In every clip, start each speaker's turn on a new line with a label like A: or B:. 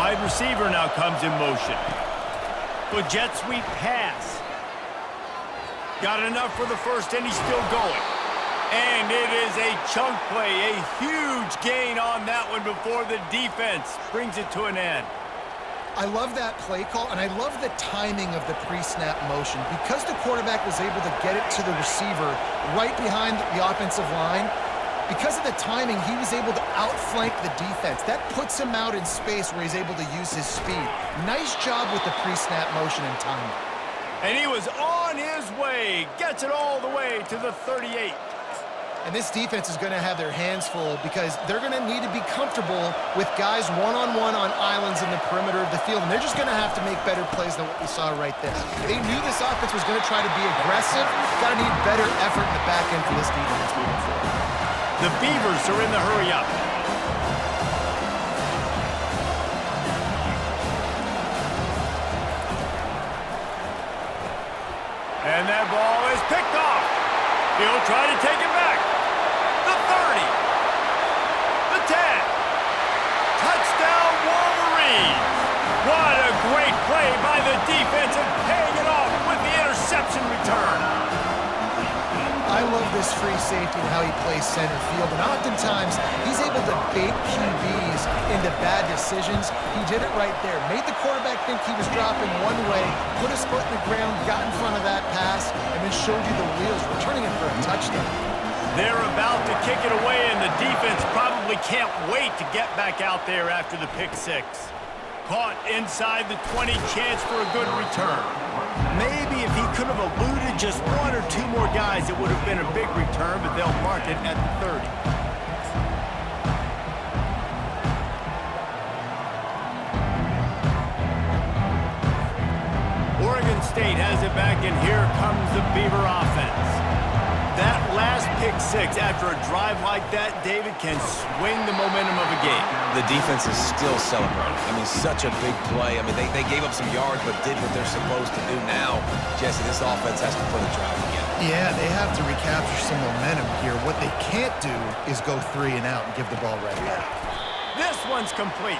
A: Wide receiver now comes in motion. Good jet sweep pass. Got enough for the first, and he's still going. And it is a chunk play, a huge gain on that one before the defense brings it to an end.
B: I love that play call, and I love the timing of the pre-snap motion. Because the quarterback was able to get it to the receiver right behind the offensive line, because of the timing, he was able to outflank the defense. That puts him out in space where he's able to use his speed. Nice job with the pre-snap motion and timing.
A: And he was on his way. Gets it all the way to the 38.
B: And this defense is going to have their hands full because they're going to need to be comfortable with guys one-on-one on islands in the perimeter of the field. And they're just going to have to make better plays than what we saw right there. They knew this offense was going to try to be aggressive. Got to need better effort in the back end for this defense moving forward.
A: The Beavers are in the hurry up. And that ball is picked off. He'll try to take it back. The 30. The 10. Touchdown, Wolverine. What a great play by the defense and paying it off with the interception return.
B: I love this free safety and how he plays center field. And oftentimes, he's able to bait QBs into bad decisions. He did it right there. Made the quarterback think he was dropping one way, put his foot in the ground, got in front of that pass, and then showed you the wheels, returning it for a touchdown.
A: They're about to kick it away, and the defense probably can't wait to get back out there after the pick six. Caught inside the 20, chance for a good return. Maybe if he could have eluded just one or two more guys, it would have been a big return, but they'll mark it at the 30. Oregon State has it back, and here comes the Beaver offense. That last pick six after a drive like that, David, can swing the momentum of a game.
C: The defense is still celebrating. I mean, such a big play. I mean, they gave up some yards but did what they're supposed to do now. Jesse, this offense has to put a drive together.
B: Yeah, they have to recapture some momentum here. What they can't do is go 3 and out and give the ball right back.
A: This one's complete.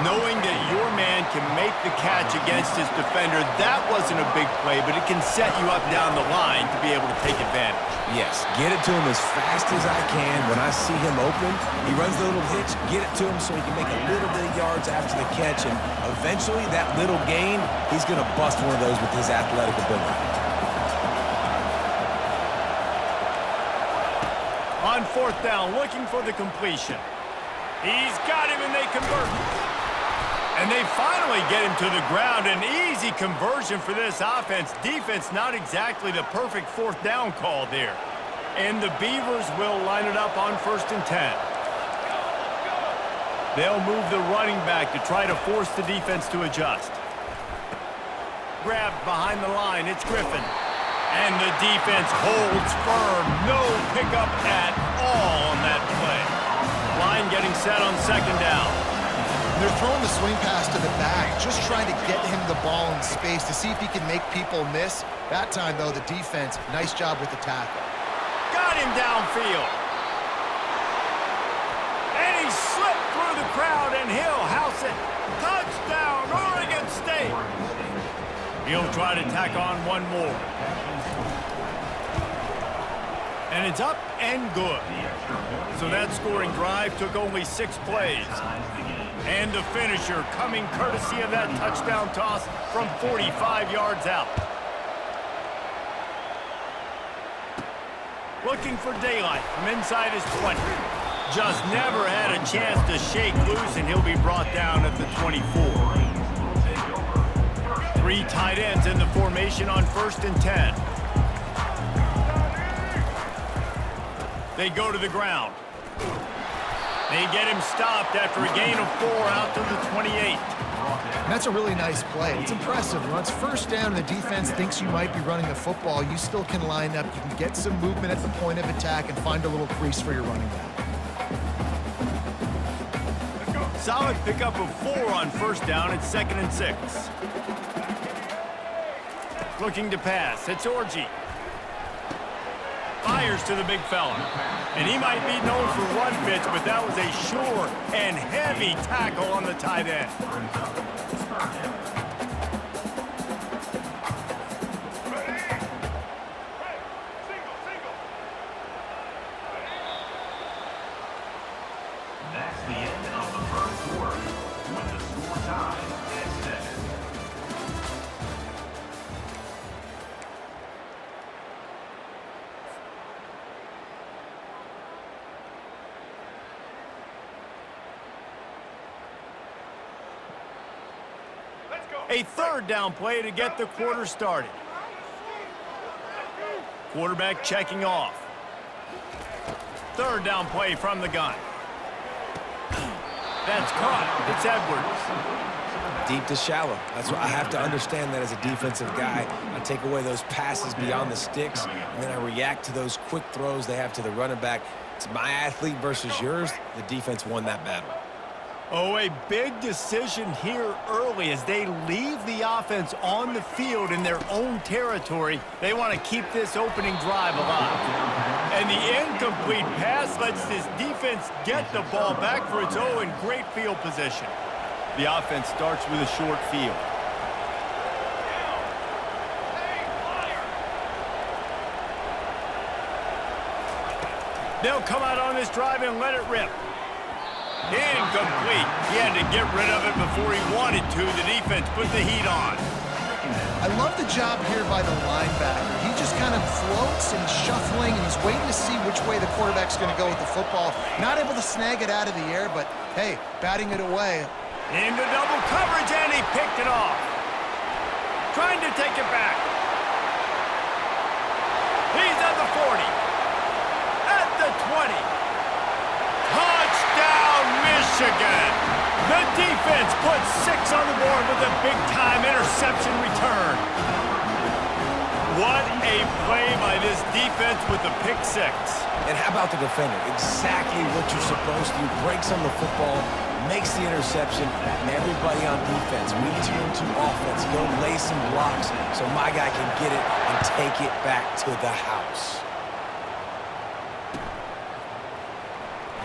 A: Knowing that your man can make the catch against his defender, that wasn't a big play, but it can set you up down the line to be able to take advantage.
C: Yes, get it to him as fast as I can. When I see him open, he runs the little hitch, get it to him so he can make a little bit of yards after the catch, and eventually that little gain, he's going to bust one of those with his athletic ability.
A: On 4th down, looking for the completion. He's got him, and they convert. And they finally get him to the ground. An easy conversion for this offense. Defense, not exactly the perfect 4th down call there. And the Beavers will line it up on 1st and 10. They'll move the running back to try to force the defense to adjust. Grabbed behind the line, it's Griffin. And the defense holds firm. No pickup at all on that play. Line getting set on 2nd down.
B: They're throwing the swing pass to the back, just trying to get him the ball in space to see if he can make people miss. That time, though, the defense, nice job with the tackle.
A: Got him downfield. And he slipped through the crowd, and he'll house it. Touchdown, Oregon State. He'll try to tack on one more. And it's up and good. So that scoring drive took only 6 plays. And the finisher coming courtesy of that touchdown toss from 45 yards out. Looking for daylight from inside his 20. Just never had a chance to shake loose, and he'll be brought down at the 24. 3 tight ends in the formation on 1st and 10. They go to the ground. They get him stopped after a gain of 4 out to the 28.
B: And that's a really nice play. It's impressive. When it's 1st down and the defense thinks you might be running the football, you still can line up. You can get some movement at the point of attack and find a little crease for your running back.
A: Solid pickup of 4 on 1st down at 2nd and 6. Looking to pass. It's Orji. Fires to the big fella. And he might be known for run fits, but that was a sure and heavy tackle on the tight end.
D: That's the end of the first quarter, with the score tied at 7.
A: A third down play to get the quarter started. Quarterback checking off. Third down play from the gun. That's caught. It's Edwards.
C: Deep to shallow. That's what I have to understand that as a defensive guy. I take away those passes beyond the sticks, and then I react to those quick throws they have to the running back. It's my athlete versus yours. The defense won that battle.
A: Oh, a big decision here early as they leave the offense on the field in their own territory. They want to keep this opening drive alive. And the incomplete pass lets this defense get the ball back for its own great field position. The offense starts with a short field. They'll come out on this drive and let it rip. Incomplete. He had to get rid of it before he wanted to. The defense put the heat on.
B: I love the job here by the linebacker. He just kind of floats and he's shuffling and he's waiting to see which way the quarterback's going to go with the football. Not able to snag it out of the air, but hey, batting it away.
A: Into double coverage, and he picked it off. Trying to take it back. He's at the 40. At the 20. Touchdown, Michigan! The defense puts 6 on the board with a big-time interception return. What a play by this defense with the pick 6.
C: And how about the defender? Exactly what you're supposed to do. Breaks on the football, makes the interception, and everybody on defense, we turn to offense. Go lay some blocks so my guy can get it and take it back to the house.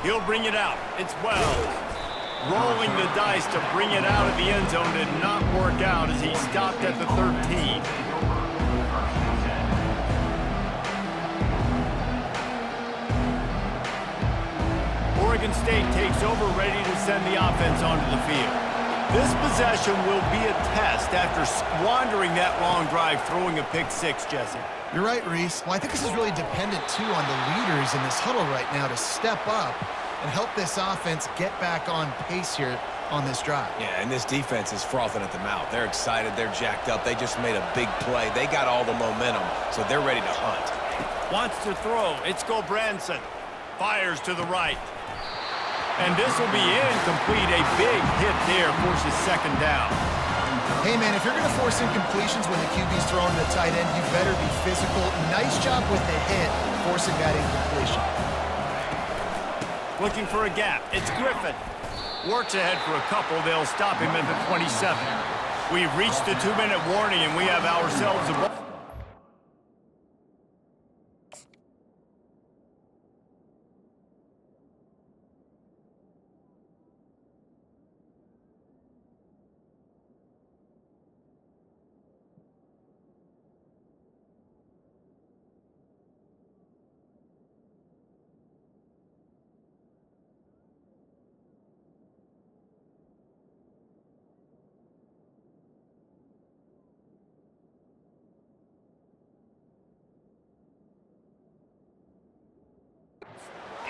A: He'll bring it out. It's Wells. Rolling the dice to bring it out of the end zone did not work out as he stopped at the 13. Oregon State takes over, ready to send the offense onto the field. This possession will be a test after squandering that long drive, throwing a pick 6, Jesse.
B: You're right, Reese. Well, I think this is really dependent, too, on the leaders in this huddle right now to step up and help this offense get back on pace here on this drive.
C: Yeah, and this defense is frothing at the mouth. They're excited. They're jacked up. They just made a big play. They got all the momentum, so they're ready to hunt.
A: Wants to throw. It's Branson. Fires to the right. And this will be incomplete. A big hit there forces second down.
B: Hey, man, if you're going to force incompletions when the QB's throwing to the tight end, you better be physical. Nice job with the hit, forcing that incompletion.
A: Looking for a gap. It's Griffin. Works ahead for a couple. They'll stop him at the 27. We've reached the 2-minute warning, and we have ourselves a ball.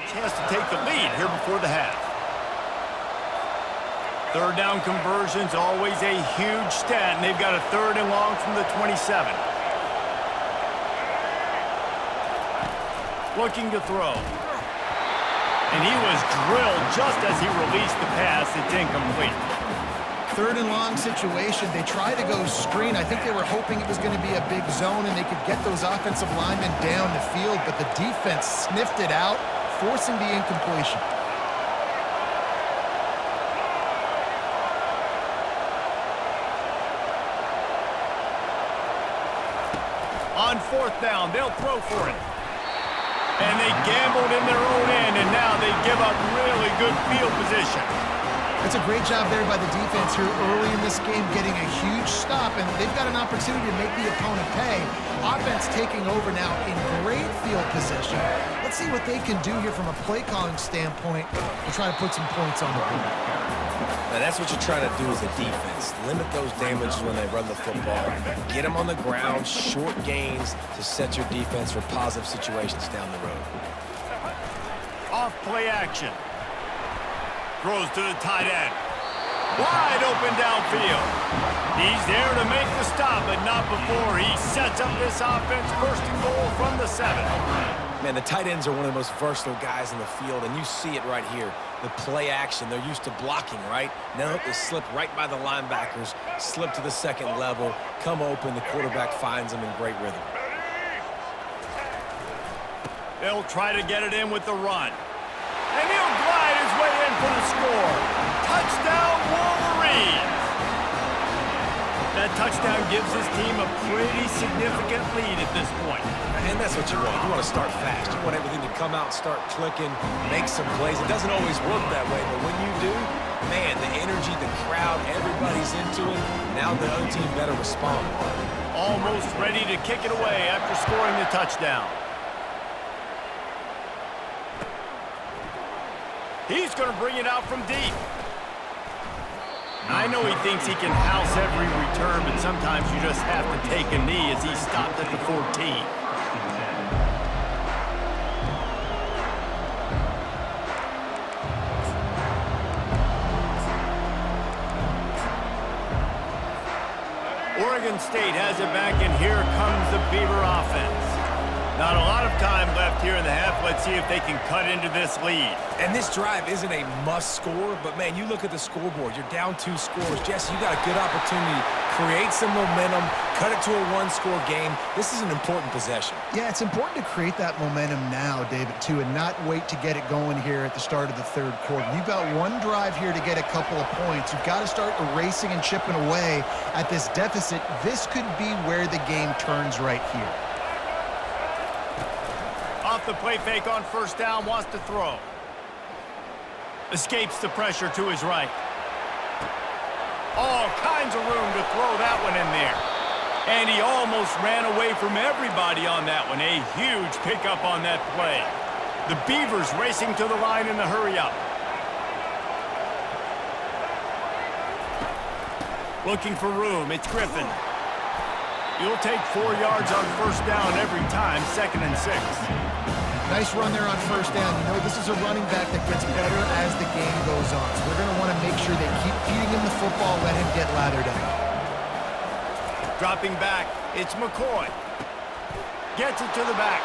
A: Chance to take the lead here before the half. Third down conversions, always a huge stat, and they've got a 3rd and long from the 27. Looking to throw. And he was drilled just as he released the pass. It's incomplete.
B: 3rd and long situation. They tried to go screen. I think they were hoping it was going to be a big zone and they could get those offensive linemen down the field, but the defense sniffed it out, forcing the incompletion.
A: On 4th down, they'll throw for it. And they gambled in their own end, and now they give up really good field position.
B: It's a great job there by the defense here early in this game, getting a huge stop, and they've got an opportunity to make the opponent pay. Offense taking over now in great field position. Let's see what they can do here from a play calling standpoint to try to put some points on the board.
C: Now that's what you're trying to do as a defense. Limit those damages when they run the football. Get them on the ground, short gains to set your defense for positive situations down the road.
A: Off play action. Throws to the tight end. Wide open downfield. He's there to make the stop, but not before he sets up this offense first and goal from the 7.
C: Man, the tight ends are one of the most versatile guys in the field, and you see it right here. The play action, they're used to blocking, right? Now they slip right by the linebackers, slip to the second level, come open, the quarterback finds them in great rhythm.
A: They'll try to get it in with the run. And he'll glide his way in for the score. Touchdown, Wolverine! That touchdown gives his team a pretty significant lead at this point.
C: And that's what you want. You want to start fast. You want everything to come out, start clicking, make some plays. It doesn't always work that way, but when you do, man, the energy, the crowd, everybody's into it. Now the other team better respond.
A: Almost ready to kick it away after scoring the touchdown. He's going to bring it out from deep. I know he thinks he can house every return, but sometimes you just have to take a knee as he stopped at the 14. Oregon State has it back, and here comes the Beaver offense. Not a lot of time left here in the half. Let's see if they can cut into this lead.
C: And this drive isn't a must score, but man, you look at the scoreboard. You're down 2 scores. Jesse, you got a good opportunity. Create some momentum. Cut it to a 1-score game. This is an important possession.
B: Yeah, it's important to create that momentum now, David, too, and not wait to get it going here at the start of the 3rd quarter. You've got one drive here to get a couple of points. You've got to start erasing and chipping away at this deficit. This could be where the game turns right here.
A: Off the play fake on first down, wants to throw. Escapes the pressure to his right. All kinds of room to throw that one in there. And he almost ran away from everybody on that one. A huge pickup on that play. The Beavers racing to the line in the hurry-up. Looking for room, it's Griffin. You'll take 4 yards on first down every time, 2nd and 6.
B: Nice run there on first down. You know, this is a running back that gets better as the game goes on. So they're going to want to make sure they keep feeding him the football, let him get lathered up.
A: Dropping back, it's McCoy. Gets it to the back.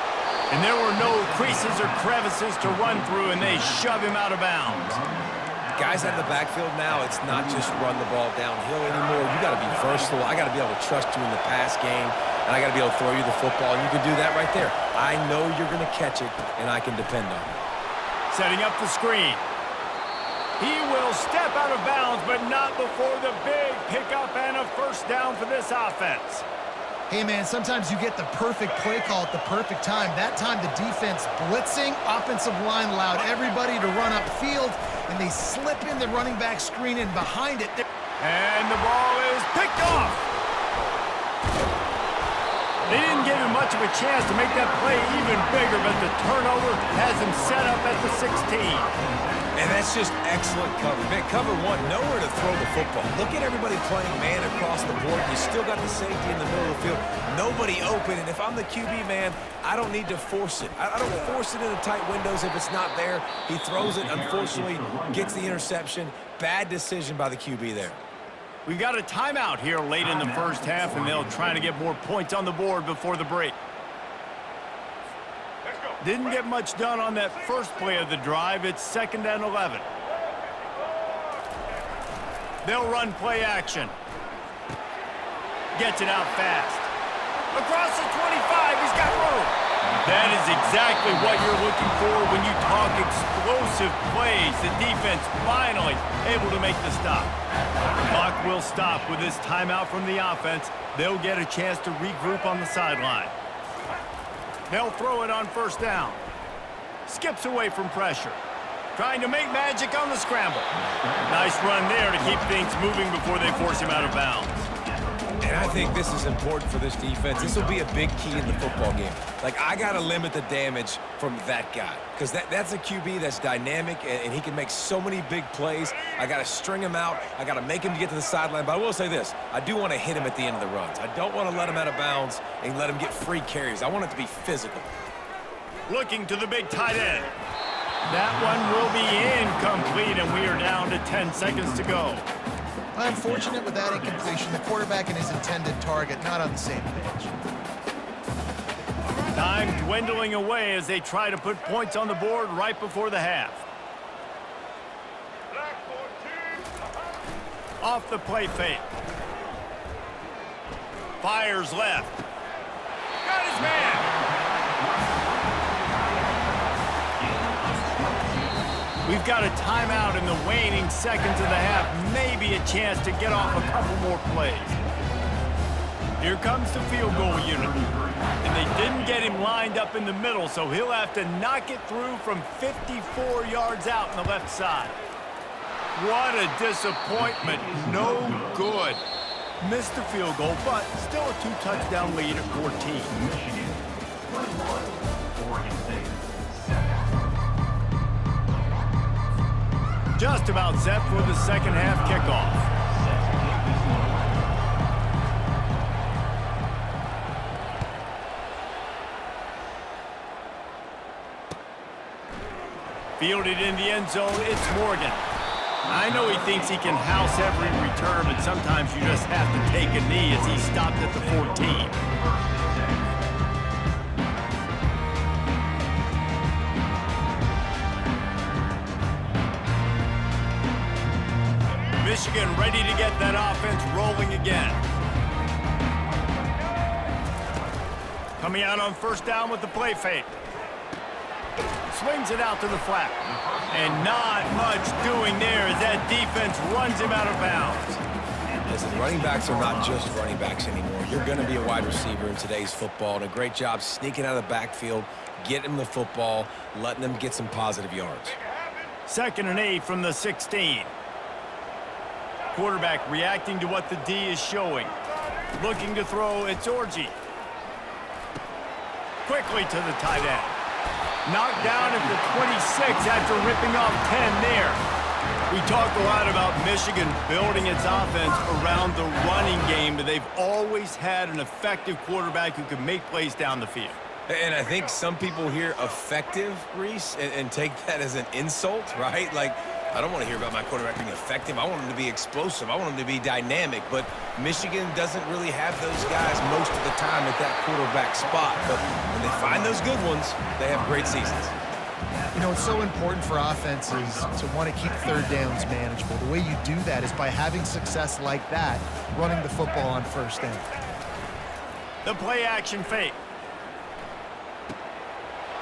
A: And there were no creases or crevices to run through, and they shove him out of bounds.
C: Guys out of the backfield now, it's not just run the ball downhill anymore. You got to be versatile. I got to be able to trust you in the pass game, and I got to be able to throw you the football, and you can do that right there. I know you're going to catch it, and I can depend on it.
A: Setting up the screen. He will step out of bounds, but not before the big pickup and a first down for this offense.
B: Hey, man, sometimes you get the perfect play call at the perfect time. That time the defense blitzing, offensive line allowed everybody to run upfield, and they slip in the running back screen and behind it.
A: And the ball is picked off. They didn't give him much of a chance to make that play even bigger, but the turnover has him set up at the 16.
C: And that's just excellent cover. Man, cover 1, nowhere to throw the football. Look at everybody playing man across the board. You still got the safety in the middle of the field. Nobody open, and if I'm the QB, man, I don't need to force it. I don't force it in the tight windows if it's not there. He throws it, unfortunately, gets the interception. Bad decision by the QB there.
A: We've got a timeout here late in the first half, and they'll try to get more points on the board before the break. Didn't get much done on that first play of the drive. It's 2nd and 11. They'll run play action. Gets it out fast. Across the 25, he's got room. That is exactly what you're looking for when you talk explosive plays. The defense finally able to make the stop. The clock will stop with this timeout from the offense. They'll get a chance to regroup on the sideline. They'll throw it on first down. Skips away from pressure. Trying to make magic on the scramble. Nice run there to keep things moving before they force him out of bounds.
C: And I think this is important for this defense. This will be a big key in the football game. Like, I got to limit the damage from that guy because that's a QB that's dynamic, and he can make so many big plays. I got to string him out. I got to make him get to the sideline. But I will say this. I do want to hit him at the end of the runs. I don't want to let him out of bounds and let him get free carries. I want it to be physical.
A: Looking to the big tight end. That one will be incomplete, and we are down to 10 seconds to go.
B: Unfortunate with that incompletion. The quarterback and his intended target not on the same page.
A: Time dwindling away as they try to put points on the board right before the half. Off the play fake. Fires left. Got his man. We've got a timeout in the waning seconds of the half. Maybe a chance to get off a couple more plays. Here comes the field goal unit. And they didn't get him lined up in the middle, so he'll have to knock it through from 54 yards out on the left side. What a disappointment. No good. Missed the field goal, but still a 2-touchdown lead at 14.
D: Michigan 21, Oregon State 7.
A: Just about set for the second half kickoff. Fielded in the end zone, it's Morgan. I know he thinks he can house every return, but sometimes you just have to take a knee as he stopped at the 14. Michigan ready to get that offense rolling again. Coming out on first down with the play fake. Swings it out to the flat. And not much doing there as that defense runs him out of bounds.
C: Listen, running backs are not just running backs anymore. You're going to be a wide receiver in today's football, and a great job sneaking out of the backfield, getting them the football, letting them get some positive yards.
A: 2nd and 8 from the 16. Quarterback reacting to what the D is showing. Looking to throw, it's Orji. Quickly to the tight end. Knocked down at the 26 after ripping off 10 there. We talk a lot about Michigan building its offense around the running game, but they've always had an effective quarterback who can make plays down the field.
C: And I think some people hear effective, Reese, and take that as an insult, right? Like, I don't want to hear about my quarterback being effective. I want him to be explosive. I want him to be dynamic. But Michigan doesn't really have those guys most of the time at that quarterback spot. But when they find those good ones, they have great seasons.
B: You know, it's so important for offenses to want to keep third downs manageable. The way you do that is by having success like that, running the football on first down.
A: The play action fake.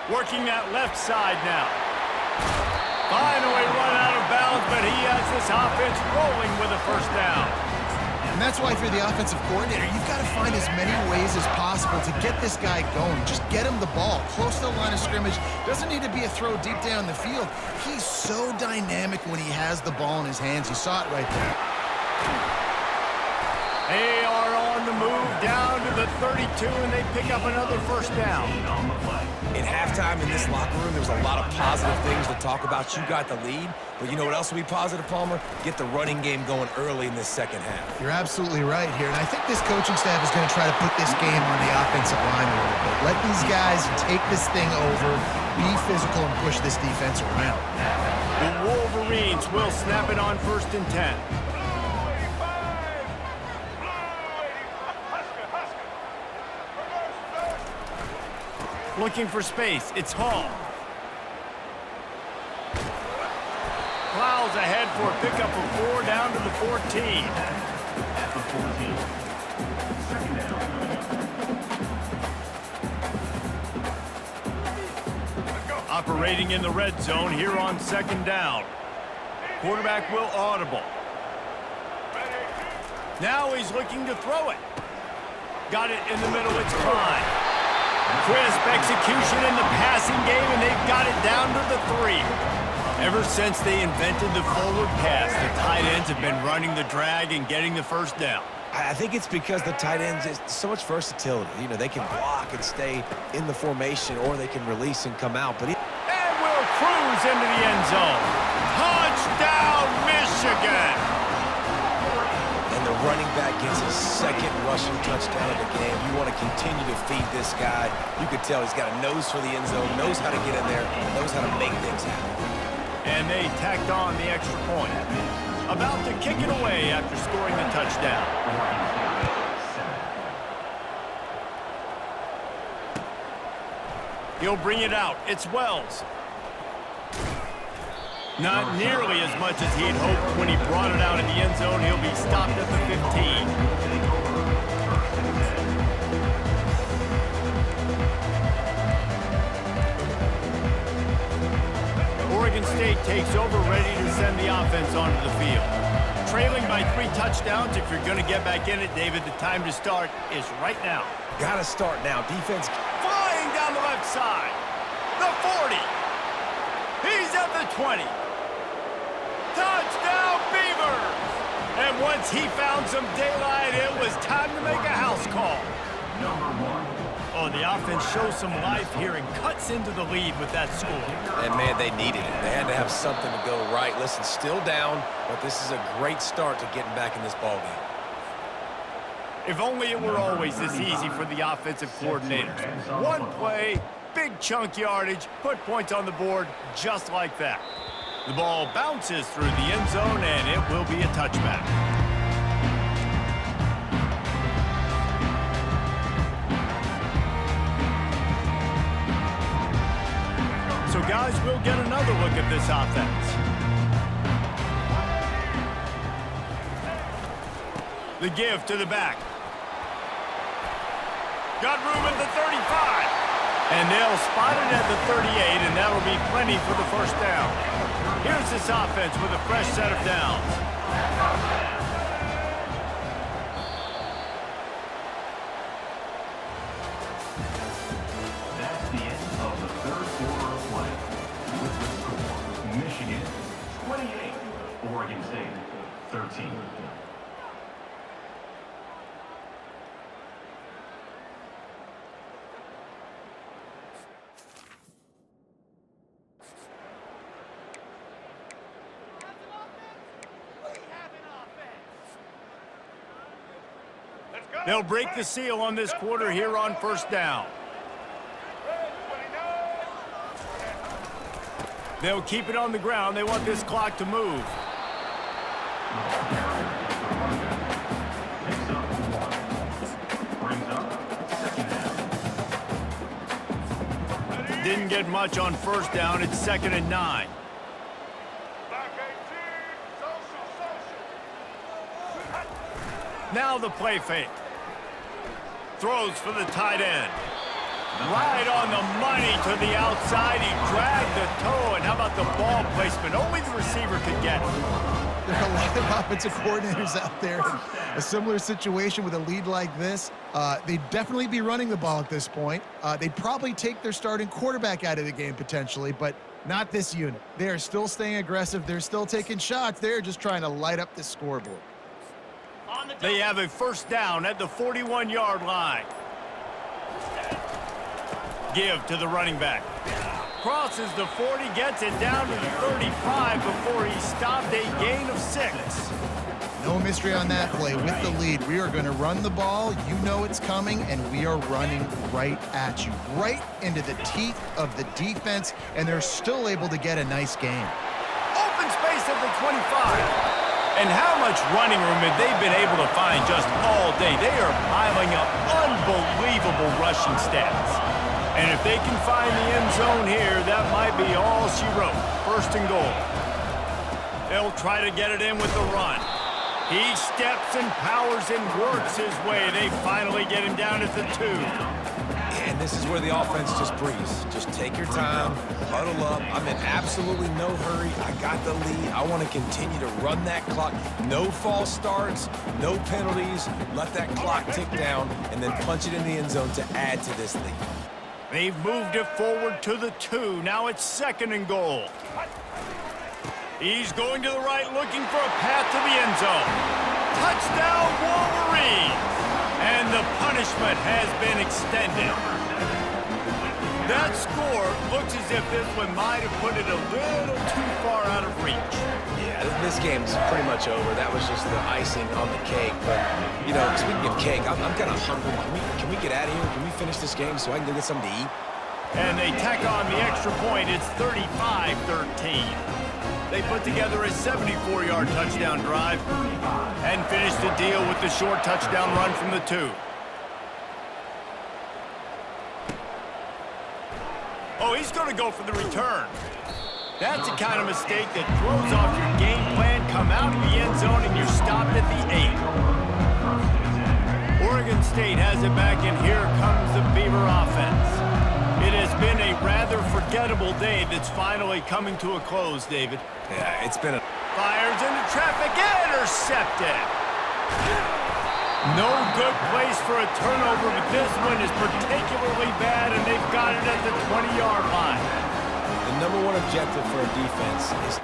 A: Working that left side now. Finally run out of bounds, but he has this offense rolling with a first down.
B: And that's why if you're the offensive coordinator, you've got to find as many ways as possible to get this guy going. Just get him the ball close to the line of scrimmage. Doesn't need to be a throw deep down the field. He's so dynamic when he has the ball in his hands. You saw it right there.
A: They are on the move down to the 32, and they pick up another first down.
C: In halftime in this locker room, there was a lot of positive things to talk about. You got the lead, but you know what else will be positive, Palmer? Get the running game going early in this second half.
B: You're absolutely right here, and I think this coaching staff is going to try to put this game on the offensive line a little bit. Let these guys take this thing over, be physical, and push this defense around.
A: The Wolverines will snap it on 1st and 10. Looking for space, it's Hall. Plows ahead for a pickup of 4 down to the 14.
D: At the 14. Second down.
A: Operating in the red zone here on 2nd down. Quarterback will audible. Now he's looking to throw it. Got it in the middle, it's Klein. Crisp execution in the passing game, and they've got it down to the 3. Ever since they invented the forward pass, the tight ends have been running the drag and getting the first down.
C: I think it's because the tight ends, is so much versatility. You know, they can block and stay in the formation, or they can release and come out. But
A: And will cruise into the end zone. Touchdown, Michigan!
C: And the running back gets his second rushing touchdown of the game. You want to continue to feed this guy. You could tell he's got a nose for the end zone, knows how to get in there, knows how to make things happen.
A: And they tacked on the extra point. About to kick it away after scoring the touchdown. He'll bring it out. It's Wells. Not nearly as much as he'd hoped when he brought it out in the end zone. He'll be stopped at the 15. Oregon State takes over, ready to send the offense onto the field. Trailing by 3 touchdowns. If you're going to get back in it, David, the time to start is right now.
C: Got to start now. Defense
A: flying down the left side. The 40. He's at the 20. Touchdown, Beaver! And once he found some daylight, it was time to make a house call.
D: Number 1.
A: Oh, the offense shows some life here and cuts into the lead with that score.
C: And, man, they needed it. They had to have something to go right. Listen, still down, but this is a great start to getting back in this ballgame.
A: If only it were always this easy for the offensive coordinators. One play, big chunk yardage, put points on the board just like that. The ball bounces through the end zone, and it will be a touchback. So, guys, we'll get another look at this offense. The give to the back. Got room at the 35. And they'll spot it at the 38, and that'll be plenty for the first down. Here's this offense with a fresh set of downs.
D: That's the end of the third quarter of play. With the score, Michigan 28, Oregon State 13.
A: They'll break the seal on this quarter here on first down. They'll keep it on the ground. They want this clock to move. Didn't get much on first down. It's 2nd and 9. Now the play fake. Throws for the tight end. Right on the money to the outside. He dragged the toe, and how about the ball placement? Only the receiver could get it.
B: There are a lot of offensive coordinators out there in a similar situation with a lead like this. They'd definitely be running the ball at this point. They'd probably take their starting quarterback out of the game potentially, but not this unit. They are still staying aggressive. They're still taking shots. They're just trying to light up the scoreboard.
A: They have a first down at the 41-yard line. Give to the running back. Crosses the 40, gets it down to the 35 before he stopped, a gain of 6.
B: No mystery on that play. With the lead, we are going to run the ball. You know it's coming, and we are running right at you, right into the teeth of the defense, and they're still able to get a nice gain.
A: Open space at the 25. And how much running room have they been able to find just all day? They are piling up unbelievable rushing stats. And if they can find the end zone here, that might be all she wrote. 1st and goal. They'll try to get it in with the run. He steps and powers and works his way. They finally get him down at the 2.
C: And this is where the offense just breathes. Just take your time, huddle up. I'm in absolutely no hurry. I got the lead. I want to continue to run that clock. No false starts, no penalties. Let that clock tick down and then punch it in the end zone to add to this lead.
A: They've moved it forward to the 2. Now it's 2nd and goal. He's going to the right, looking for a path to the end zone. Touchdown, Wolverine! And the punishment has been extended. That score looks as if this one might have put it a little too far out of reach.
C: Yeah, this game's pretty much over. That was just the icing on the cake. But, you know, speaking of cake, I'm kind of hungry. Can we get out of here? Can we finish this game so I can go get something to eat?
A: And they tack on the extra point. It's 35-13. They put together a 74-yard touchdown drive and finish the deal with the short touchdown run from the 2. Oh, he's going to go for the return. That's the kind of mistake that throws off your game plan. Come out of the end zone and you're stopped at the 8. Oregon State has it back, and here comes the Beaver offense. It has been a rather forgettable day that's finally coming to a close, David.
C: Yeah, it's been a...
A: Fires into traffic, intercepted. No good place for a turnover, but this one is particularly bad, and they've got it at the 20-yard line.
C: The number one objective for a defense is